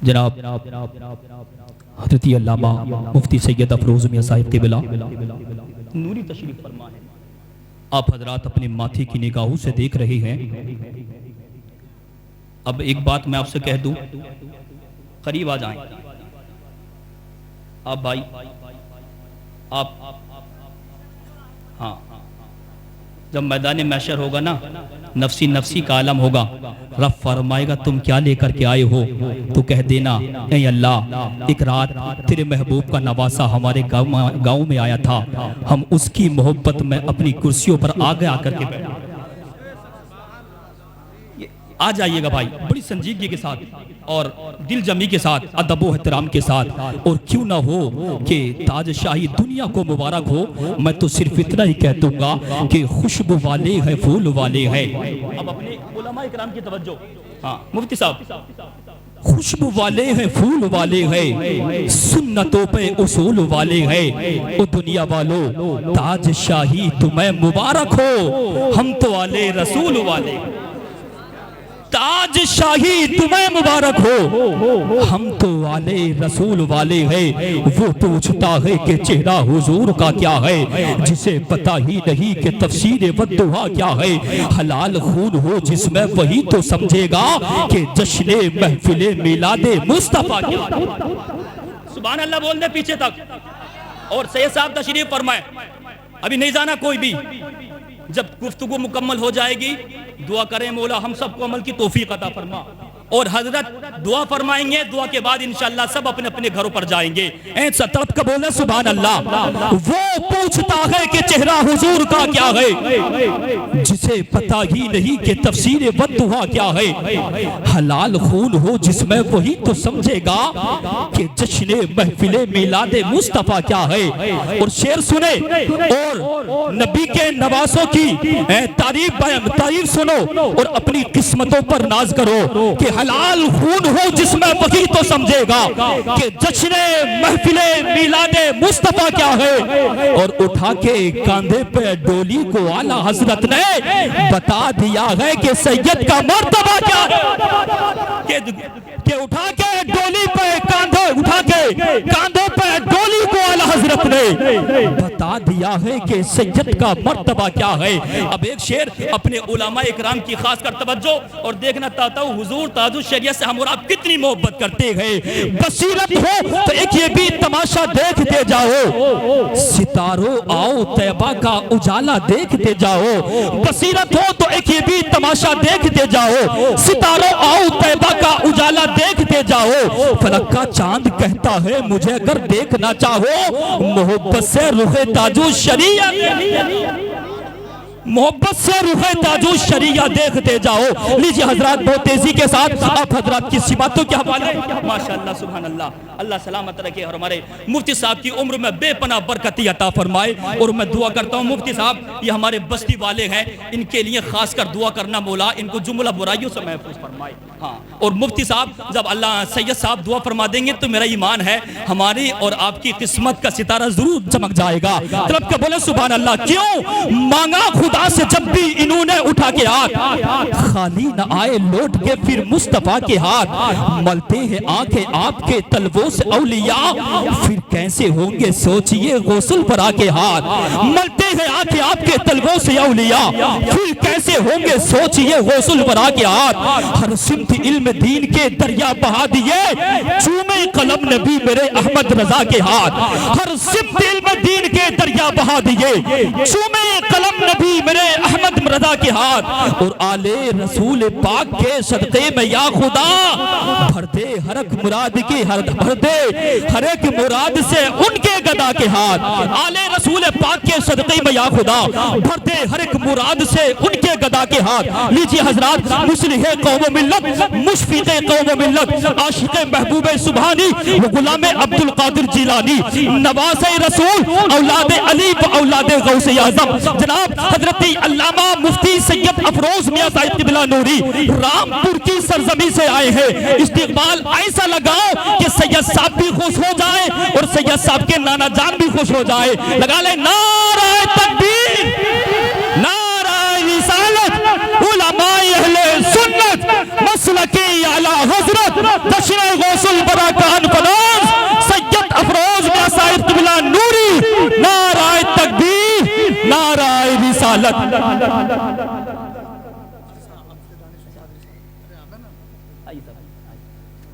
جناب حضرت علامہ مفتی سید افروز میاں صاحب قبلہ نوری تشریف فرما ہے. آپ حضرات اپنے ماتھے کی نگاہوں سے دیکھ رہے ہیں. اب ایک بات میں آپ سے کہہ دوں، قریب آ جائیں آپ بھائی، آپ ہاں جب میدان محشر ہوگا نا، نفسی نفسی کا عالم ہوگا، رب فرمائے گا تم کیا لے کر کے آئے ہو؟ تو کہہ دینا اے اللہ، ایک رات تیرے محبوب کا نواسا ہمارے گاؤں میں آیا تھا، ہم اس کی محبت میں اپنی کرسیوں پر آگے آ کر کے بیٹھے. آ جائیے گا بھائی بڑی سنجیدگی کے ساتھ اور دل جمی کے ساتھ، ادب و احترام کے ساتھ. اور کیوں نہ ہو کہ تاج شاہی دنیا کو مبارک ہو، میں تو صرف اتنا ہی کہہ دوں گا کہ خوشبو والے ہیں، پھول والے ہیں. اب اپنے علماء اکرام کی توجہ. ہاں مفتی صاحب، خوشبو والے ہیں، پھول والے ہیں، سنتوں پہ اصول والے ہیں. او دنیا والو تاج شاہی تمہیں مبارک ہو، ہم تو والے رسول والے. تاج شاہی تمہیں مبارک ہو، ہم تو والے رسول والے ہیں. وہ پوچھتا ہے کہ چہرہ حضور کا کیا ہے، جسے پتہ ہی نہیں کہ تفسیر والدعا کیا ہے. حلال خون ہو جس میں وہی تو سمجھے گا کہ جشن محفل میلاد مصطفیٰ کیا ہے. سبحان اللہ بول دے پیچھے تک. اور سید صاحب تشریف فرمائے، ابھی نہیں جانا کوئی بھی. جب گفتگو مکمل ہو جائے گی دعا کریں مولا ہم سب کو عمل کی توفیق عطا فرما. اور حضرت دعا فرمائیں گے، دعا کے بعد انشاءاللہ سب اپنے اپنے گھروں پر جائیں گے. طرف کا بولے سبحان اللہ. وہ پوچھتا ہے کہ چہرہ حضور کا کیا ہے، جسے پتہ ہی نہیں کہ تفسیر والدعا کیا ہے. حلال خون ہو جس میں وہی تو سمجھے گا کہ جشن محفل میلاد مصطفیٰ کیا ہے. اور شعر سنے اور نبی کے نواسوں کی تعریف سنو اور اپنی قسمتوں پر ناز کرو کہ حلال خون ہو جس میں وہی تو سمجھے گا کہ جشن محفل میلاد مصطفیٰ کیا ہے. اور اٹھا کے کاندھے پہ ڈولی کو اعلیٰ حضرت نے بتا دیا ہے کہ سید کا مرتبہ کیا ہے. کہ اٹھا کے ڈولی پہ کاندھے پہ ڈولی کو اعلیٰ حضرت نے بتا دیا ہے کہ سید کا مرتبہ کیا ہے. اب ایک شعر اپنے علماء اکرام کی خاص کر توجہ اور دیکھنا چاہتا ہوں حضور تاج الشریعت سے ہم اور آپ کتنی محبت کرتے ہیں. بصیرت ہو تو ایک یہ بھی تماشا دیکھتے جاؤ، ستاروں آؤ طیبہ کا اجالا دیکھتے جاؤ. بصیرت ہو تو ایک یہ بھی تماشا دیکھتے جاؤ، ستاروں آؤ طیبہ کا اجالا دیکھتے جاؤ. فلک کا چاند کہتا ہے مجھے اگر دیکھنا چاہو، محبت سے رخ تاج الشریعت، محبت سے رخ تاج الشریعت دیکھتے جاؤ. لیجیے حضرات بہت تیزی کے ساتھ آپ حضرات کی سماتوں کے حوالے. ماشاءاللہ سبحان اللہ، اللہ سلامت رکھے اور ہمارے مفتی صاحب کی عمر میں بے پناہ برکتی عطا فرمائے. اور میں دعا کرتا ہوں مفتی صاحب یہ ہمارے بستی والے ہیں، ان کے لیے خاص کر دعا کرنا مولا ان کو جملہ برائیوں سے محفوظ فرمائے. ہاں اور مفتی صاحب جب اللہ سید صاحب دعا فرما دیں گے تو میرا ایمان ہے ہماری اور آپ کی قسمت کا ستارہ ضرور چمک جائے گا. طرف کے بولے سبحان اللہ. کیوں مانگا خدا سے جب بھی انہوں نے اٹھا کے ہاتھ، خالی نہ آئے لوٹ کے پھر مصطفیٰ کے ہاتھ. ملتے ہیں آنکھیں آپ کے تلووں سے اولیاء، پھر کیسے ہوں گے سوچئے غسل پر آ کے ہاتھ. ملتے ہیں آنکھیں آپ کے تلووں سے اولیاء، پھر کیسے ہوں گے سوچئے غسل پر آ کے ہاتھ. ہر سمت علم دین کے دریا بہا دیے، چومے قلم نبی میرے احمد رضا کے ہاتھ. ہر سمت علم دین کے دریا بہا دیے، چومے قلم نبی میرے احمد رضا کے ہاتھ. اور آل رسول پاک کے صدقے میں یا خدا بھر دے ہر ایک مراد کی بھر دے ہر ایک مراد سے ان کے گدا کے ہاتھ. آل رسول پاک کے صدقے میں یا خدا بھر دے ہر ایک مراد سے ان کے گدا کے ہاتھ. لیجیے حضرات مصلح قوم و ملت، مشفق قوم و ملت، عاشق محبوب سبحانی و غلام عبد القادر جیلانی، نواز رسول، اولاد علی و اولاد غوث اعظم جناب حضرت علامہ مفتی سید افروز میاں صاحب قبلہ نوری رامپور کی سرزمین سے آئے ہیں. استقبال ایسا لگاؤ کہ سید صاحب بھی خوش ہو جائے اور سید صاحب کے نانا جان بھی خوش ہو جائے. لگا لے نعرہ تکبیر، نعرہ رسالت، علماء اہل سنت مسلک اعلی حضرت دشنا غوث البرا کان فناز سید افروز میاں صاحب قبلہ نوری نعرہ تکبیر نعرہ رسالت۔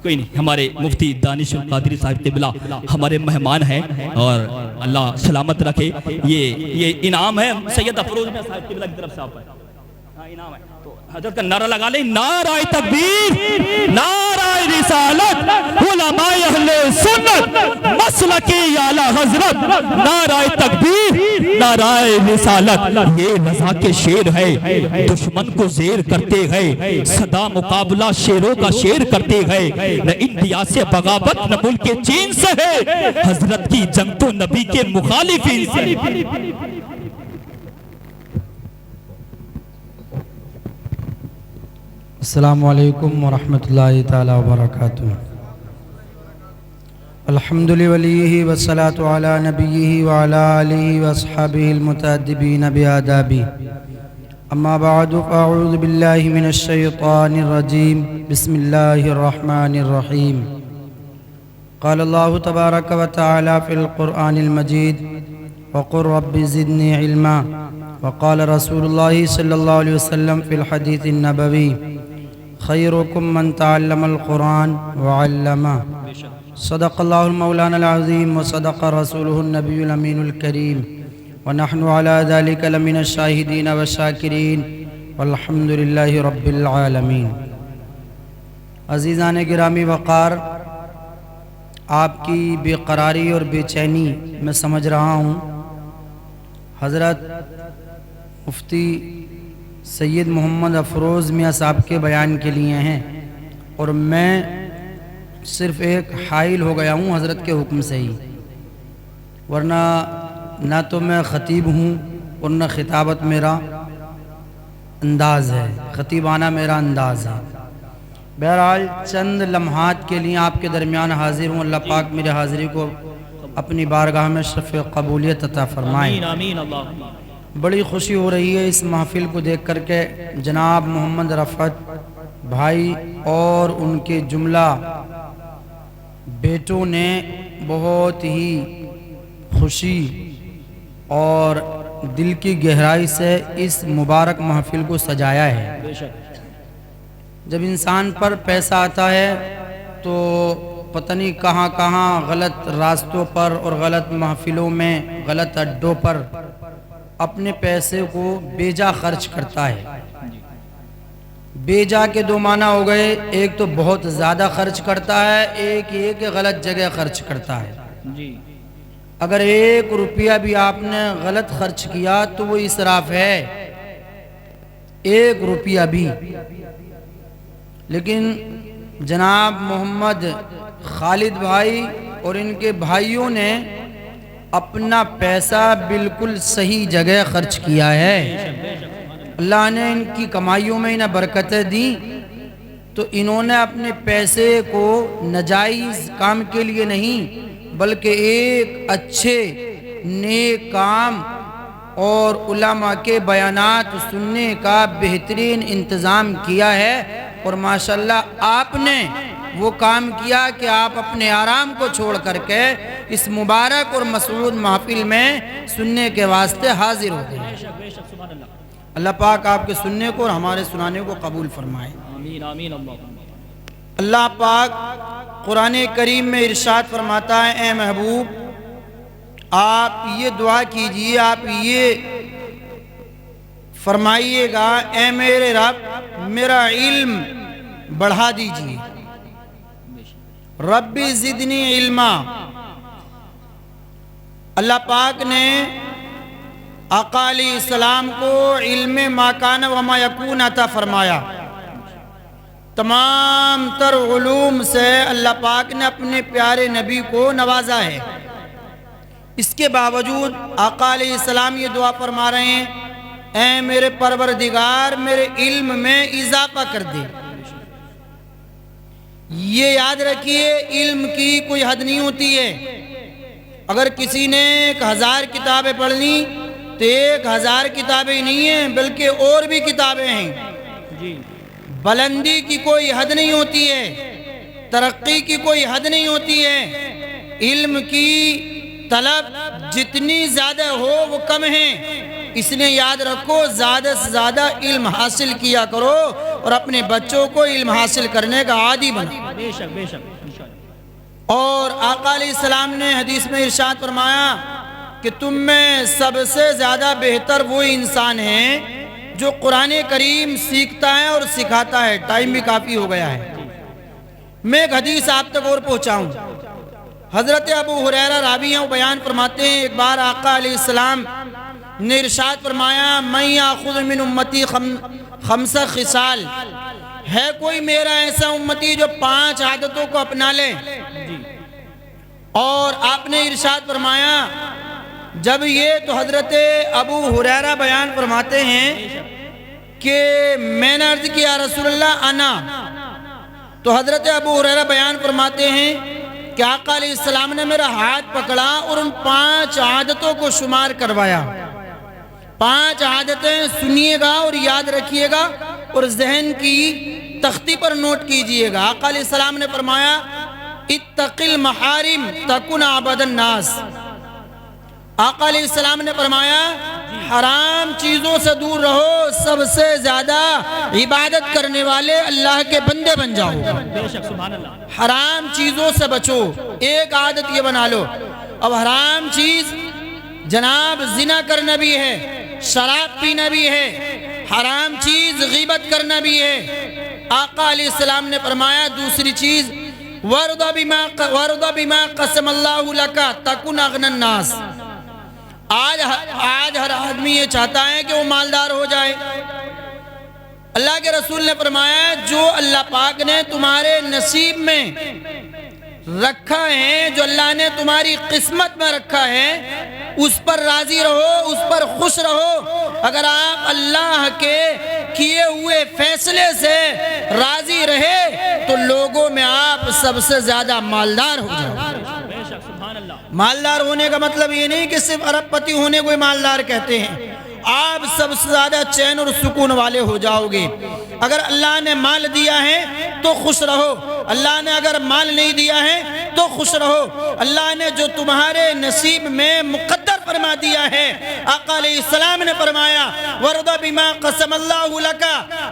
کوئی نہیں، ہمارے مفتی دانش القادری صاحب قبلہ ہمارے مہمان ہیں اور اللہ سلامت رکھے۔ یہ انعام ہے سید افروز میاں صاحب قبلہ کی طرف سے آپ پر انعام ہے، تو حضرت کا نعرہ لگا لیں، نعرہ تکبیر نعرہ رسالت علماء اہل سنت مسلکی اعلی حضرت نعرہ تکبیر نعرہ رسالت۔ یہ رضا کے شیر ہے، دشمن کو زیر کرتے گئے، صدا مقابلہ شیروں کا شیر کرتے گئے، نہ انڈیا سے بغاوت نہ ملک چین سے ہے، حضرت کی جنگ تو نبی کے مخالفین سے۔ السلام علیکم ورحمۃ اللہ تعالی وبرکاتہ۔ الحمد للہ والصلاة علی نبیہ وعلی آلہ واصحابہ المتأدبین بآدابہ، اما بعد فاعوذ باللہ من الشیطان الرجیم، بسم اللہ الرحمن الرحیم۔ قال اللہ تبارک و تعالی فی القرآن المجید وقل رب زدنی علما، وقال رسول اللہ صلی اللہ علیہ وسلم فی الحدیث النبوی خیرکم من تعلم القرآن وعلمہ۔ صدق اللہ المولانا العظیم وصدق رسولہ النبی الامین الکریم، ونحن على ذلك لمن الشاہدین والشاکرین والحمد للہ رب العالمین۔ عزیزان گرامی وقار، آپ کی بے قراری اور بے چینی میں سمجھ رہا ہوں۔ حضرت مفتی سید محمد افروز میاں صاحب کے بیان کے لیے ہیں، اور میں صرف ایک حائل ہو گیا ہوں حضرت کے حکم سے ہی، ورنہ نہ تو میں خطیب ہوں اور نہ خطابت میرا انداز ہے، خطیبانہ میرا انداز ہے۔ بہرحال چند لمحات کے لیے آپ کے درمیان حاضر ہوں، اللہ پاک میرے حاضری کو اپنی بارگاہ میں شرف قبولیت عطا فرمائے۔ آمین اللہ۔ بڑی خوشی ہو رہی ہے اس محفل کو دیکھ کر کے، جناب محمد رفعت بھائی اور ان کے جملہ بیٹوں نے بہت ہی خوشی اور دل کی گہرائی سے اس مبارک محفل کو سجایا ہے۔ جب انسان پر پیسہ آتا ہے تو پتہ نہیں کہاں کہاں غلط راستوں پر اور غلط محفلوں میں غلط اڈوں پر اپنے پیسے کو بیجا خرچ کرتا ہے۔ بیجا کے دو معنی ہو گئے، ایک تو بہت زیادہ خرچ کرتا ہے، ایک یہ کہ غلط جگہ خرچ کرتا ہے۔ اگر 1 روپیہ بھی آپ نے غلط خرچ کیا تو وہ اسراف ہے، 1 روپیہ بھی۔ لیکن جناب محمد خالد بھائی اور ان کے بھائیوں نے اپنا پیسہ بالکل صحیح جگہ خرچ کیا ہے۔ اللہ نے ان کی کمائیوں میں انہیں برکتیں دی، تو انہوں نے اپنے پیسے کو ناجائز کام کے لیے نہیں بلکہ ایک اچھے نیک کام اور علماء کے بیانات سننے کا بہترین انتظام کیا ہے۔ اور ماشاءاللہ آپ نے وہ کام کیا کہ آپ اپنے آرام کو چھوڑ کر کے اس مبارک اور مسعود محفل میں سننے کے واسطے حاضر ہو گئے۔ اللہ پاک آپ کے سننے کو اور ہمارے سنانے کو قبول فرمائے۔ آمین اللہ پاک قرآن کریم میں ارشاد فرماتا ہے، اے محبوب آپ یہ دعا کیجئے، آپ یہ فرمائیے گا، اے میرے رب میرا علم بڑھا دیجئے، ربی زدنی علما۔ اللہ پاک نے آقا علیہ السلام کو علم ما کان و ما یکون عطا فرمایا۔ تمام تر علوم سے اللہ پاک نے اپنے پیارے نبی کو نوازا ہے۔ اس کے باوجود آقا علیہ السلام یہ دعا فرما رہے ہیں، اے میرے پروردگار میرے علم میں اضافہ کر دے۔ یہ یاد رکھیے علم کی کوئی حد نہیں ہوتی ہے۔ اگر کسی نے 1000 کتابیں پڑھ لی تو 1000 کتابیں نہیں ہیں بلکہ اور بھی کتابیں ہیں۔ بلندی کی کوئی حد نہیں ہوتی ہے، ترقی کی کوئی حد نہیں ہوتی ہے، علم کی طلب جتنی زیادہ ہو وہ کم ہے، اس لیے یاد رکھو زیادہ سے زیادہ علم حاصل کیا کرو اور اپنے بچوں کو علم حاصل کرنے کا عادی بناؤ۔ بے شک بے شک۔ اور آقا علیہ السلام نے حدیث میں ارشاد فرمایا کہ تم میں سب سے زیادہ بہتر وہ انسان ہے جو قرآن کریم سیکھتا ہے اور سکھاتا ہے۔ ٹائم بھی کافی ہو گیا ہے، میں ایک حدیث آپ تک اور پہنچاؤں۔ حضرت ابو ہریرہ راوی ہیں، وہ بیان فرماتے ہیں ایک بار آقا علیہ السلام نے ارشاد فرمایا من یاخذ من امتی خمس خصال، ہے کوئی میرا ایسا امتی جو 5 عادتوں کو اپنا لے؟ اور آپ نے ارشاد فرمایا جب یہ تو حضرت ابو ہریرہ بیان فرماتے ہیں کہ میں نے عرض کیا رسول اللہ انا، تو حضرت ابو ہریرہ بیان فرماتے ہیں کہ آقا علیہ السلام نے میرا ہاتھ پکڑا اور ان 5 عادتوں کو شمار کروایا۔ 5 عادتیں سنیے گا اور یاد رکھیے گا اور ذہن کی تختی پر نوٹ کیجئے گا۔ آقا علیہ السلام نے فرمایا اتق المحارم تکن عبد الناس۔ آقا علیہ السلام نے فرمایا حرام چیزوں سے دور رہو، سب سے زیادہ عبادت کرنے والے اللہ کے بندے بن جاؤ۔ بے شک سبحان اللہ۔ حرام چیزوں سے بچو، ایک عادت یہ بنا لو۔ اب حرام چیز جناب زنا کرنا بھی ہے، شراب پینا بھی ہے، حرام چیز غیبت کرنا بھی ہے۔ آقا علیہ السلام نے فرمایا دوسری چیز وَرْضَ بِمَا قَسَمَ اللَّهُ لَكَ تَكُنْ أَغْنَى النَّاسِ۔ آج ہر آدمی یہ چاہتا ہے کہ وہ مالدار ہو جائے۔ اللہ کے رسول نے فرمایا جو اللہ پاک نے تمہارے نصیب میں رکھا ہے، جو اللہ نے تمہاری قسمت میں رکھا ہے، اس پر راضی رہو، اس پر خوش رہو۔ اگر آپ اللہ کے کیے ہوئے فیصلے سے راضی رہے تو لوگوں میں آپ سب سے زیادہ مالدار ہو جائیں۔ بے شک سبحان اللہ۔ مالدار ہونے کا مطلب یہ نہیں کہ صرف ارب پتی ہونے کو مالدار کہتے ہیں، آپ سب سے زیادہ چین اور سکون والے ہو جاؤ گے۔ اگر اللہ نے مال دیا ہے تو خوش رہو، اللہ نے اگر مال نہیں دیا ہے تو خوش رہو۔ اللہ نے جو تمہارے نصیب میں مقدر فرما دیا ہے، آقا علیہ السلام نے فرمایا وَرْضَ بِمَا قَسَمَ اللَّهُ لَكَ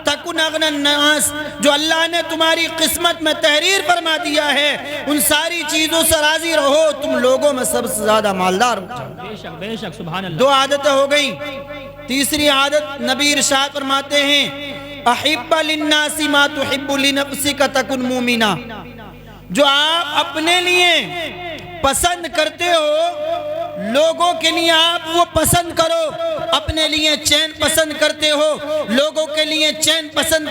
تَكُنْ أَغْنَى النَّاسِ، جو اللہ نے تمہاری قسمت میں تحریر فرما دیا ہے ان ساری چیزوں سے راضی رہو، تم لوگوں میں سب سے زیادہ مالدار ہو جاؤ۔ بے شک سبحان اللہ۔ 2 عادتیں ہو گئیں۔ تیسری عادت نبی ارشاد فرماتے ہیں احب للناس ما تحب لنفسک تکن مومنا، جو آپ اپنے لیے پسند کرتے ہو لوگوں کے لیے آپ وہ پسند کرو۔ اپنے لیے چین پسند کرتے ہو لوگوں کے لیے چین پسند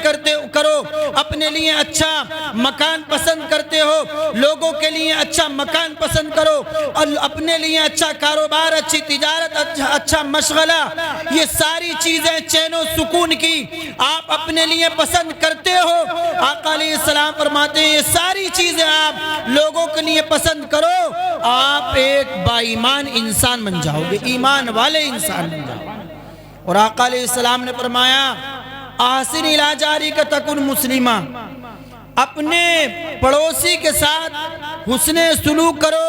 کرو۔ اپنے لیے اچھا مکان پسند کرتے ہو لوگوں کے لیے اچھا مکان پسند کرو۔ اور اپنے لیے اچھا کاروبار، اچھی تجارت، اچھا مشغلہ، یہ ساری چیزیں چین و سکون کی آپ اپنے لیے پسند کرتے ہو۔ آقا علیہ السلام فرماتے ہیں یہ ساری چیزیں آپ لوگوں کے لیے پسند کرو، آپ ایک با ایمان انسان بن جاؤ گے، ایمان والے انسان بن جاؤ گے۔ اور آقا علیہ السلام نے فرمایا احسن الی جارک تکن مسلمہ، اپنے پڑوسی کے ساتھ حسن سلوک کرو،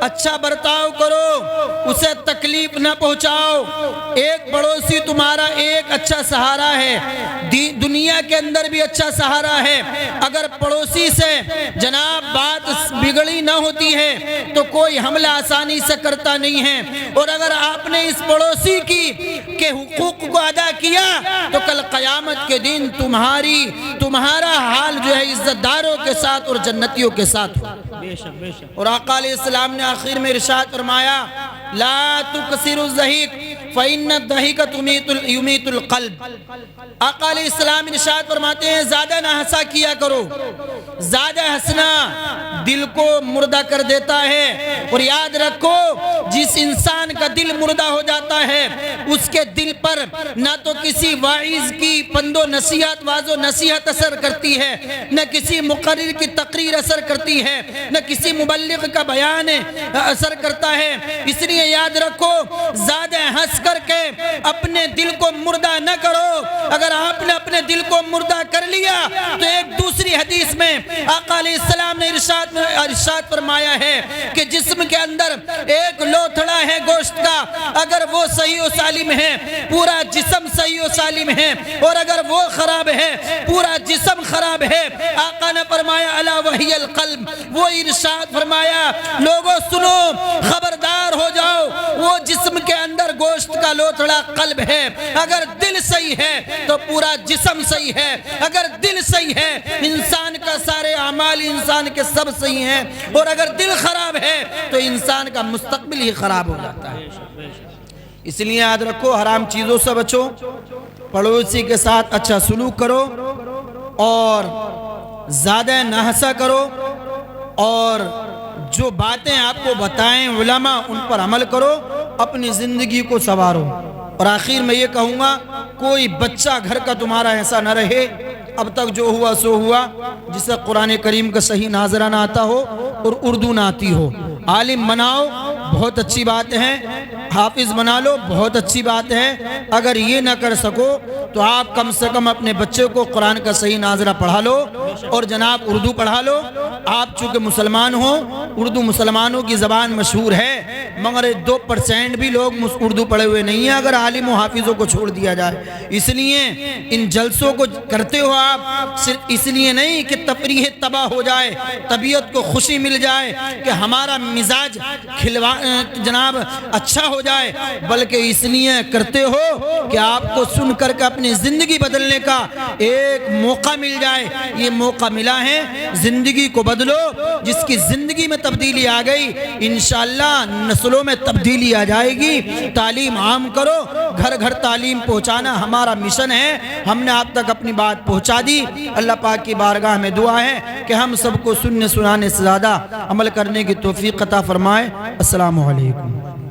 اچھا برتاؤ کرو، اسے تکلیف نہ پہنچاؤ۔ ایک پڑوسی تمہارا ایک اچھا سہارا ہے، دنیا کے اندر بھی اچھا سہارا ہے۔ اگر پڑوسی سے جناب بات بگڑی نہ ہوتی ہے تو کوئی حملہ آسانی سے کرتا نہیں ہے، اور اگر آپ نے اس پڑوسی کے حقوق کو ادا کیا تو کل قیامت کے دن تمہارا حال جو ہے عزت داروں کے ساتھ اور جنتیوں کے ساتھ ہو۔ بے شک بے شک۔ اور آقا علیہ السلام نے آخر میں ارشاد فرمایا لا تکثر الضحک فإن الضحک یمیت القلب۔ آقا علیہ السلام ارشاد فرماتے ہیں زیادہ نہ ہنسا کیا کرو، زیادہ ہنسنا دل کو مردہ کر دیتا ہے۔ اور یاد رکھو جس انسان کا دل مردہ ہو جاتا ہے اس کے دل پر نہ تو کسی واعظ کی پند و نصیحت واعظ و نصیحت اثر کرتی ہے، نہ کسی مقرر کی تقریر اثر کرتی ہے، نہ کسی مبلغ کا بیان اثر کرتا ہے۔ اس لیے یاد رکھو زیادہ ہنس کر کے اپنے دل کو مردہ نہ کرو۔ اگر آپ نے اپنے دل کو مردہ کر لیا تو ایک دوسری حدیث میں آقا علیہ السلام نے ارشاد فرمایا ہے کہ جسم کے اندر ایک لوتھڑا ہے گوشت کا، اگر وہ صحیح و سالم ہے پورا جسم صحیح و سالم ہے، اور اگر وہ خراب ہے پورا جسم خراب ہے۔ آقا نے فرمایا الا وہی القلب، وہ ارشاد فرمایا لوگوں سنو خبردار ہو جاؤ، وہ جسم کے اندر گوشت کا لوتھڑا قلب ہے، اگر دل صحیح ہے تو پورا جسم صحیح ہے، اگر دل صحیح ہے انسان کا سارے اعمال انسان کے سب صحیح ہیں، اور اگر دل خراب ہے تو انسان کا مستقبل ہی خراب ہو جاتا ہے۔ اس لیے یاد رکھو حرام چیزوں سے بچو، پڑوسی کے ساتھ اچھا سلوک کرو، اور زیادہ نہ ہنسا کرو، اور جو باتیں آپ کو بتائیں علماء ان پر عمل کرو، اپنی زندگی کو سنوارو۔ اور آخر میں یہ کہوں گا کوئی بچہ گھر کا تمہارا ایسا نہ رہے اب تک جو ہوا سو ہوا جسے قرآن کریم کا صحیح ناظرہ نہ آتا ہو اور اردو نہ آتی ہو۔ عالم بناؤ بہت اچھی بات ہے، حافظ بنا لو بہت اچھی بات ہے، اگر یہ نہ کر سکو تو آپ کم سے کم اپنے بچے کو قرآن کا صحیح ناظرہ پڑھا لو، اور جناب اردو پڑھا لو۔ آپ چونکہ مسلمان ہو، اردو مسلمانوں کی زبان مشہور ہے، مگر 2% بھی لوگ اردو پڑھے ہوئے نہیں ہیں اگر عالم و حافظوں کو چھوڑ دیا جائے۔ اس لیے ان جلسوں کو کرتے ہو آپ صرف اس لیے نہیں کہ تفریح تباہ ہو جائے، طبیعت کو خوشی مل جائے، کہ ہمارا مزاج جناب اچھا ہو جائے، بلکہ اس لیے کرتے ہو کہ آپ کو سن کر کے اپنی زندگی بدلنے کا ایک موقع مل جائے۔ یہ موقع ملا ہے، زندگی کو بدلو۔ جس کی زندگی میں تبدیلی آ گئی انشاءاللہ نسلوں میں تبدیلی آ جائے گی۔ تعلیم عام کرو، گھر گھر تعلیم پہنچانا ہمارا مشن ہے، ہم نے آپ تک اپنی بات پہنچا دی۔ اللہ پاک کی بارگاہ میں دعا ہے کہ ہم سب کو سننے سنانے سے زیادہ عمل کرنے کی توفیق عطا فرمائے۔ السلام علیکم۔